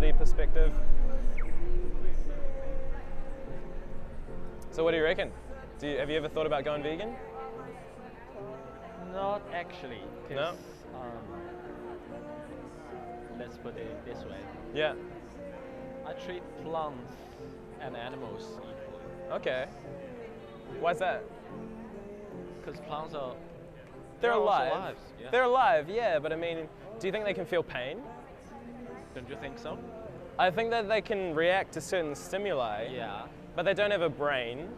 sustainability perspective. So what do you reckon? Have you ever thought about going vegan? Not actually. No? Let's put it this way. Yeah. I treat plants and animals equally. Okay. Why's that? Because plants are They're also alive. lives, yeah. They're alive, yeah, but I mean, do you think they can feel pain? Don't you think so? I think that they can react to certain stimuli, Yeah. but they don't have a brain.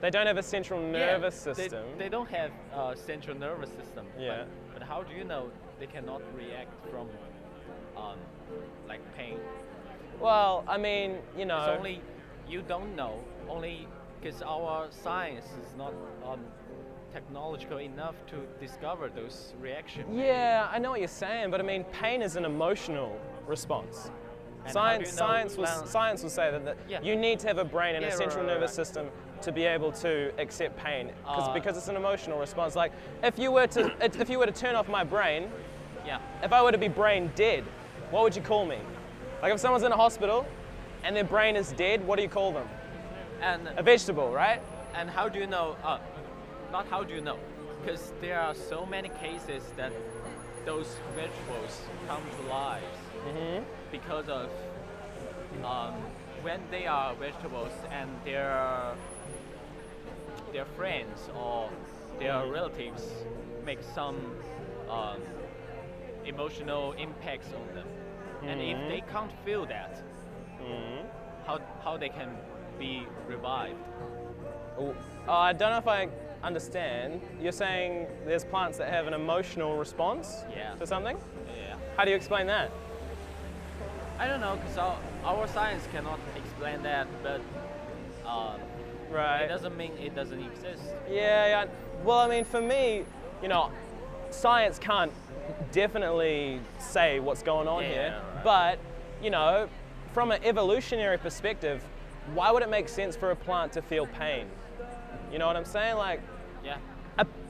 They don't have a central nervous system. They don't have a central nervous system. Yeah. But how do you know they cannot react from like pain? Well, I mean, you know. It's only you don't know only because our science is not technological enough to discover those reactions. Yeah, I know what you're saying, but I mean, pain is an emotional response. And how do you know Science will say that Yeah. you need to have a brain and a Yeah, central right. nervous system to be able to accept pain, because it's an emotional response. Like if you were to turn off my brain, Yeah. if I were to be brain dead, what would you call me? Like if someone's in a hospital and their brain is dead, what do you call them? And A vegetable, right? and how do you know? Not how do you know? Because there are so many cases that those vegetables come to life because of when they are vegetables and their friends or their relatives make some emotional impacts on them, and if they can't feel that, how they can be revived? I don't know if I understand. You're saying there's plants that have an emotional response Yeah. to something? Yeah. How do you explain that? I don't know, because our science cannot explain that, but Right. it doesn't mean it doesn't exist. Yeah. Well, I mean, for me, you know, science can't definitely say what's going on Yeah, here, right. but, you know, from an evolutionary perspective, why would it make sense for a plant to feel pain? You know what I'm saying? Like, Yeah.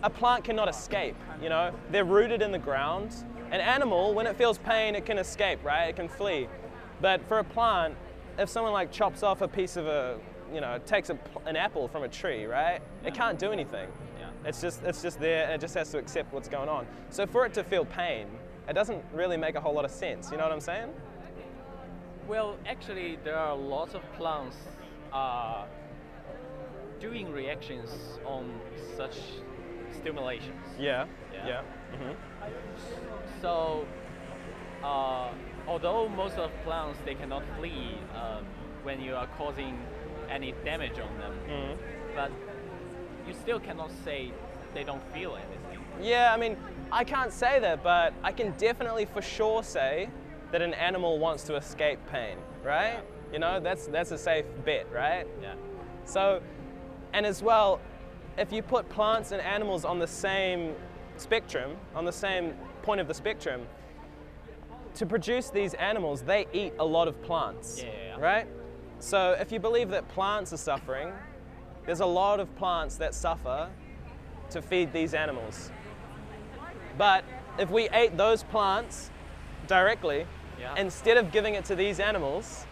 a plant cannot escape, you know? They're rooted in the ground. An animal, when it feels pain, it can escape, right? It can flee. But for a plant, if someone like chops off a piece of takes an apple from a tree, right? It can't do anything. Yeah. It's just there, and it just has to accept what's going on. So for it to feel pain, it doesn't really make a whole lot of sense. You know what I'm saying? Well, actually, there are lots of plants doing reactions on such stimulations. Yeah. Yeah. Mhm. So, although most of plants they cannot flee when you are causing any damage on them, but you still cannot say they don't feel anything. Yeah, I mean, I can't say that, but I can definitely for sure say that an animal wants to escape pain, right? You know, that's a safe bet, right? Yeah. So, and as well, if you put plants and animals on the same spectrum, on the same point of the spectrum, to produce these animals, they eat a lot of plants, Yeah. right? So if you believe that plants are suffering, there's a lot of plants that suffer to feed these animals. But if we ate those plants directly, Yeah. instead of giving it to these animals,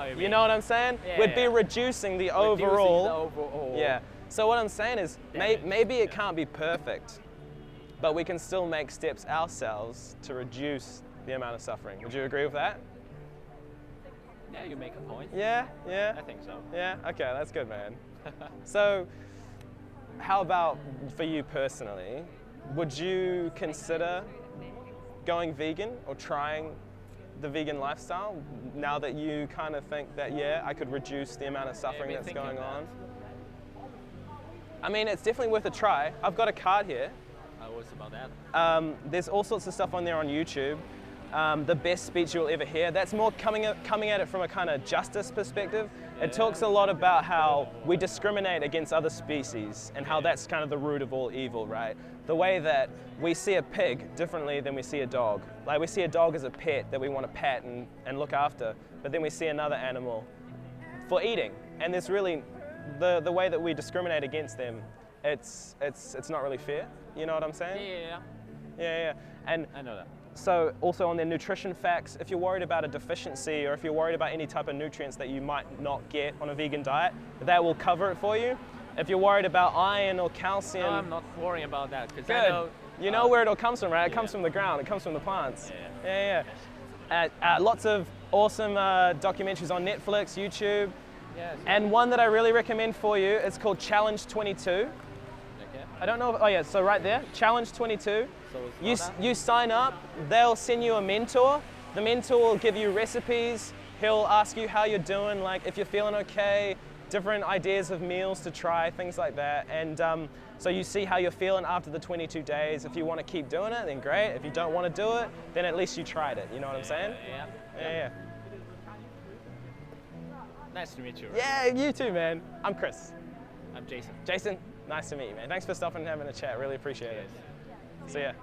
you mean, know what I'm saying? Yeah, We'd be yeah. reducing the reducing overall. the overall. Yeah. So what I'm saying is, Damage, maybe it yeah. can't be perfect, but we can still make steps ourselves to reduce the amount of suffering. Would you agree with that? Yeah, you make a point. Yeah. I think so. Yeah. Okay, that's good, man. So, how about for you personally? Would you consider going vegan or trying the vegan lifestyle now that you kind of think that, yeah, I could reduce the amount of suffering been that's thinking going that. on? I mean, it's definitely worth a try. I've got a card here. What's about that? There's all sorts of stuff on there on YouTube. The best speech you'll ever hear. That's more coming at it from a kind of justice perspective. It talks a lot about how we discriminate against other species and how that's kind of the root of all evil, right? The way that we see a pig differently than we see a dog. Like we see a dog as a pet that we want to pet and look after, but then we see another animal for eating. And there's really, the way that we discriminate against them, it's not really fair. You know what I'm saying? Yeah. Yeah. And I know that. So also on their nutrition facts, if you're worried about a deficiency or if you're worried about any type of nutrients that you might not get on a vegan diet, that will cover it for you. If you're worried about iron or calcium, No, I'm not worrying about that because good. I know. You know where it all comes from, right? It comes from the ground. It comes from the plants. Yeah. Lots of awesome documentaries on Netflix, YouTube. Yes. And one that I really recommend for you, it's called Challenge 22. Okay. I don't know, oh yeah, so right there, Challenge 22. So You sign up, they'll send you a mentor. The mentor will give you recipes. He'll ask you how you're doing, like if you're feeling okay, different ideas of meals to try, things like that. And so you see how you're feeling after the 22 days. If you want to keep doing it, then great. If you don't want to do it, then at least you tried it. You know what I'm saying? Yeah. Nice to meet you. Yeah, you too, man. I'm Chris. I'm Jason. Jason, nice to meet you, man. Thanks for stopping and having a chat. Really appreciate it. See ya.